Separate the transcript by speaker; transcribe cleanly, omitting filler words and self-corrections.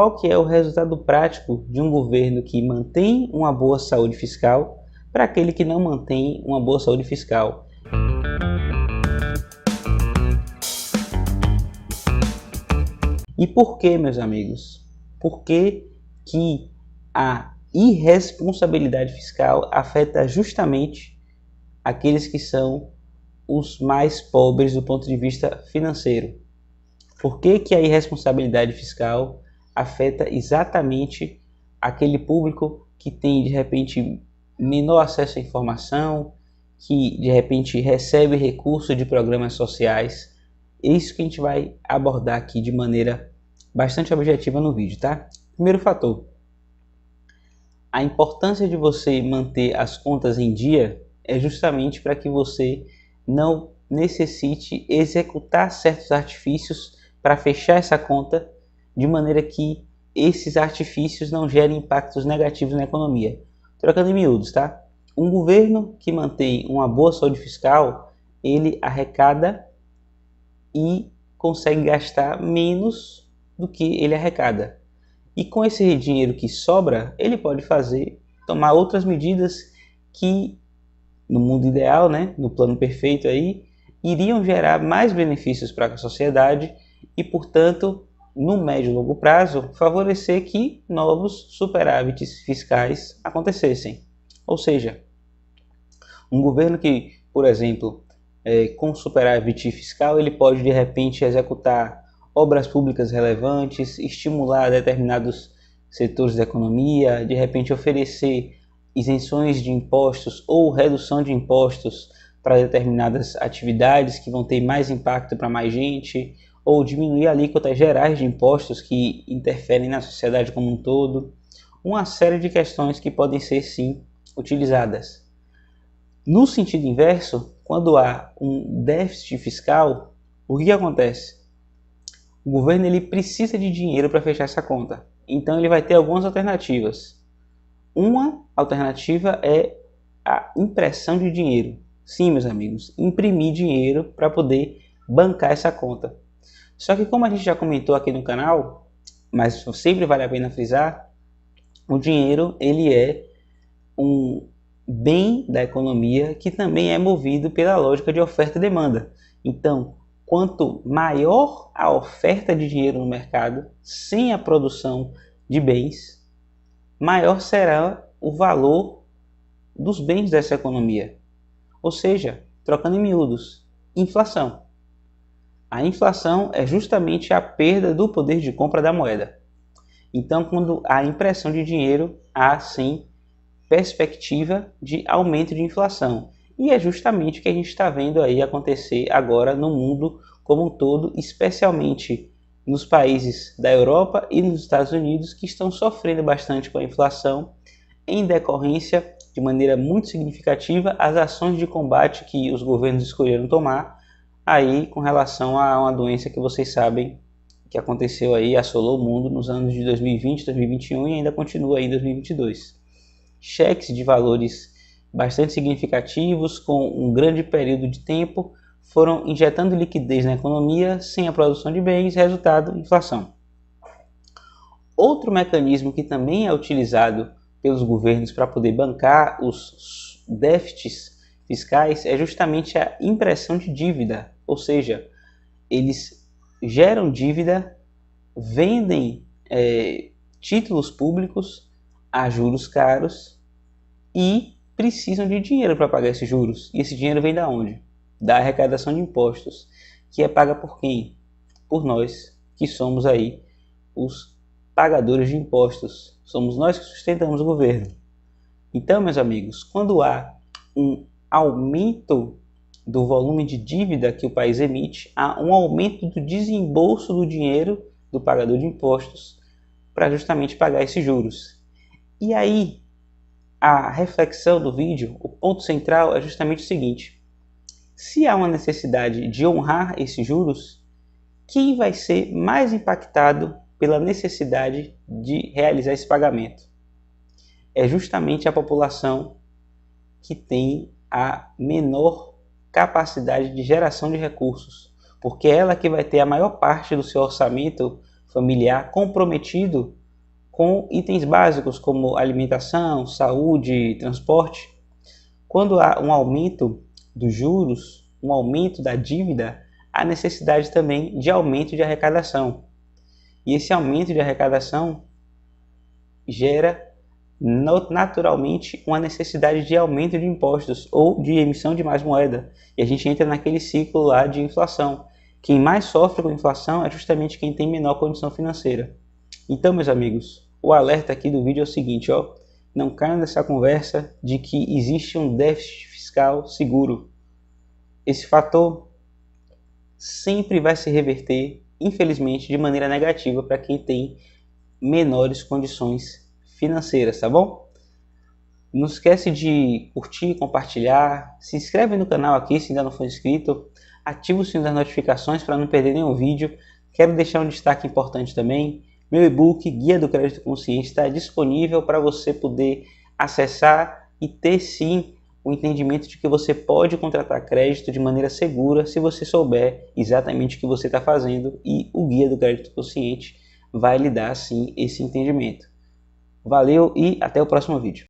Speaker 1: qual que é o resultado prático de um governo que mantém uma boa saúde fiscal para aquele que não mantém uma boa saúde fiscal. E por que, meus amigos? Por que a irresponsabilidade fiscal afeta justamente aqueles que são os mais pobres do ponto de vista financeiro? Por que a irresponsabilidade fiscal afeta exatamente aquele público que tem, de repente, menor acesso à informação, que, de repente, recebe recursos de programas sociais? É isso que a gente vai abordar aqui de maneira bastante objetiva no vídeo, tá? Primeiro fator: a importância de você manter as contas em dia é justamente para que você não necessite executar certos artifícios para fechar essa conta, de maneira que esses artifícios não gerem impactos negativos na economia. Trocando em miúdos, tá? Um governo que mantém uma boa saúde fiscal, ele arrecada e consegue gastar menos do que ele arrecada. E com esse dinheiro que sobra, ele pode tomar outras medidas que, no mundo ideal, né, no plano perfeito aí, iriam gerar mais benefícios para a sociedade e, portanto, no médio e longo prazo, favorecer que novos superávites fiscais acontecessem. Ou seja, um governo que, por exemplo, com superávit fiscal, ele pode de repente executar obras públicas relevantes, estimular determinados setores da economia, de repente oferecer isenções de impostos ou redução de impostos para determinadas atividades que vão ter mais impacto para mais gente, ou diminuir alíquotas gerais de impostos que interferem na sociedade como um todo. Uma série de questões que podem ser, sim, utilizadas. No sentido inverso, quando há um déficit fiscal, o que acontece? O governo ele precisa de dinheiro para fechar essa conta. Então ele vai ter algumas alternativas. Uma alternativa é a impressão de dinheiro. Sim, meus amigos, imprimir dinheiro para poder bancar essa conta. Só que, como a gente já comentou aqui no canal, mas sempre vale a pena frisar, o dinheiro ele é um bem da economia que também é movido pela lógica de oferta e demanda. Então, quanto maior a oferta de dinheiro no mercado, sem a produção de bens, maior será o valor dos bens dessa economia. Ou seja, trocando em miúdos, inflação. A inflação é justamente a perda do poder de compra da moeda. Então, quando há impressão de dinheiro, há sim perspectiva de aumento de inflação. E é justamente o que a gente está vendo aí acontecer agora no mundo como um todo, especialmente nos países da Europa e nos Estados Unidos, que estão sofrendo bastante com a inflação, em decorrência, de maneira muito significativa, as ações de combate que os governos escolheram tomar aí com relação a uma doença que vocês sabem que aconteceu aí, assolou o mundo nos anos de 2020, 2021 e ainda continua aí em 2022. Cheques de valores bastante significativos, com um grande período de tempo, foram injetando liquidez na economia sem a produção de bens, resultado, inflação. Outro mecanismo que também é utilizado pelos governos para poder bancar os déficits fiscais é justamente a impressão de dívida, ou seja, eles geram dívida, vendem títulos públicos a juros caros e precisam de dinheiro para pagar esses juros. E esse dinheiro vem da onde? Da arrecadação de impostos, que é paga por quem? Por nós, que somos aí os pagadores de impostos. Somos nós que sustentamos o governo. Então, meus amigos, quando há um aumento do volume de dívida que o país emite, há um aumento do desembolso do dinheiro do pagador de impostos para justamente pagar esses juros. E aí, a reflexão do vídeo, o ponto central é justamente o seguinte: se há uma necessidade de honrar esses juros, quem vai ser mais impactado pela necessidade de realizar esse pagamento? É justamente a população que tem a menor capacidade de geração de recursos, porque é ela que vai ter a maior parte do seu orçamento familiar comprometido com itens básicos como alimentação, saúde, transporte. Quando há um aumento dos juros, um aumento da dívida, há necessidade também de aumento de arrecadação. E esse aumento de arrecadação gera naturalmente uma necessidade de aumento de impostos ou de emissão de mais moeda. E a gente entra naquele ciclo lá de inflação. Quem mais sofre com inflação é justamente quem tem menor condição financeira. Então, meus amigos, o alerta aqui do vídeo é o seguinte, ó, não caiam nessa conversa de que existe um déficit fiscal seguro. Esse fator sempre vai se reverter, infelizmente, de maneira negativa para quem tem menores condições financeiras, tá bom? Não esquece de curtir, compartilhar, se inscreve no canal aqui se ainda não for inscrito, ativa o sininho das notificações para não perder nenhum vídeo. Quero deixar um destaque importante também, meu e-book Guia do Crédito Consciente está disponível para você poder acessar e ter sim o entendimento de que você pode contratar crédito de maneira segura se você souber exatamente o que você está fazendo, e o Guia do Crédito Consciente vai lhe dar sim esse entendimento. Valeu e até o próximo vídeo.